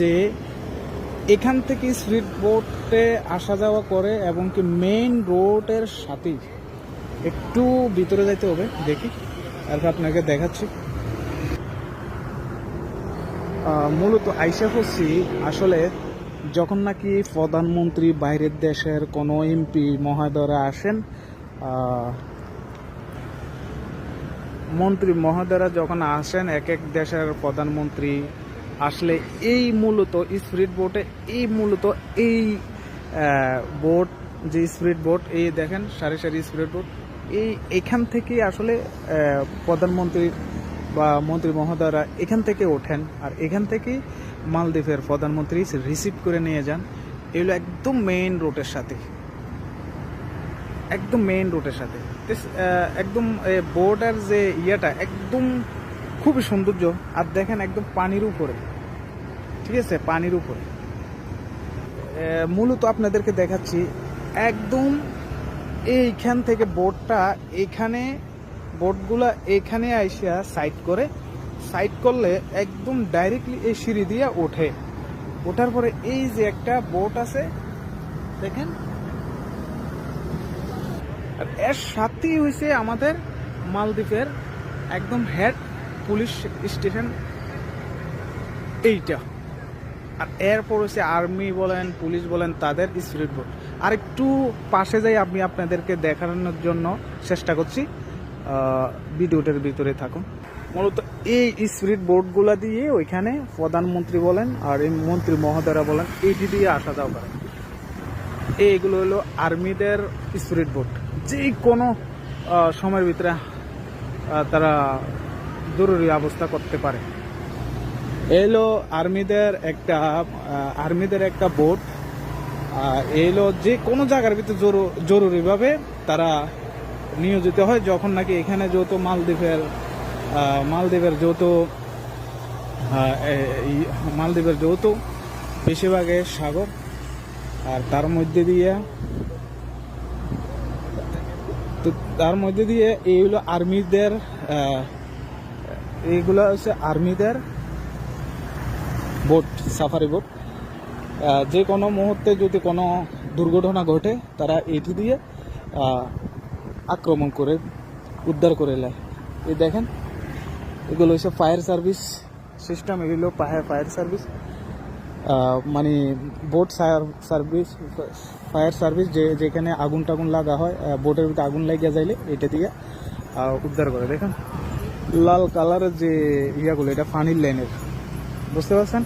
যে এখান থেকে স্পিড বোটে আসা যাওয়া করে এবং কি মেইন রোডের সাথেই একটু ভিতরে যাইতে হবে, দেখি আর আপনাকে দেখাচ্ছি। মূলত আইসা করছি আসলে যখন নাকি প্রধানমন্ত্রী বাইরের দেশের কোনো এমপি মহোদয়রা আসেন, মন্ত্রী মহোদয়রা যখন আসেন, এক এক দেশের প্রধানমন্ত্রী আসলে এই মূলত স্পিড বোটে এই বোট যে স্পিড বোট, এই দেখেন সারি সারি স্পিড বোট, এখান থেকে আসলে প্রধানমন্ত্রী বা মন্ত্রী মহোদয়রা এখান থেকে ওঠেন আর এখান থেকে মালদ্বীপের প্রধানমন্ত্রী রিসিভ করে নিয়ে যান। এগুলো একদম মেইন রোডের সাথে, একদম মেইন রোডের সাথে একদম বোর্ডার যে ইয়েটা একদম খুবই সৌন্দর্য। আর দেখেন একদম পানির উপরে, ঠিক আছে, পানির উপরে। মূলত আপনাদেরকে দেখাচ্ছি একদম এইখান থেকে বোটটা এখানে, বোটগুলা এখানে আইসা সাইড করলে একদম ডাইরেক্টলি এই সিঁড়ি দিয়ে ওঠে। ওঠার পরে এই যে একটা বোট আছে দেখেন, আর এর সাথেই হয়েছে আমাদের মালদ্বীপের একদম হেড পুলিশ স্টেশন এইটা। আর এরপর হচ্ছে আর্মি বলেন, পুলিশ বলেন, তাদের স্পিড বোট। আর একটু পাশে যাই আমি আপনাদেরকে দেখানোর জন্য চেষ্টা করছি, ভিডিওটার ভিতরে থাকুন। মূলত এই স্পিড বোটগুলা দিয়ে ওইখানে প্রধানমন্ত্রী বলেন আর এই মন্ত্রী মহোদয়রা বলেন এইটি দিয়ে আসা যাওয়া করে। এইগুলো হলো আর্মিদের স্পিড বোট, যে কোনো সময়ের ভিতরে তারা জরুরি অবস্থা করতে পারে। এলো আর্মিদের একটা বোট, এলো যে কোনো জায়গার ভিতরে জরুরিভাবে তারা নিয়োজিত হয় যখন নাকি এখানে যেহেতু মালদ্বীপের যেহেতু বেশিরভাগে সাগর, আর তার মধ্যে দিয়ে এইগুলো এইগুলো হচ্ছে আর্মিদের বোট, সাফারি বোট। যে কোনো মুহূর্তে যদি কোনো দুর্ঘটনা ঘটে তারা এটি দিয়ে আক্রমণ করে উদ্ধার করে নেয়। এই দেখেন এগুলো হচ্ছে ফায়ার সার্ভিস সিস্টেম, এগুলো ফায়ার সার্ভিস মানে বোট ফায়ার সার্ভিস, যেখানে আগুন টাগুন লাগা হয়, বোটের ভিতরে আগুন লাগিয়ে যাইলে এটা দিয়ে উদ্ধার করে। দেখেন লাল কালারের যে ইয়াগুলো, এটা পানির লাইনের, বুঝতে পারছেন।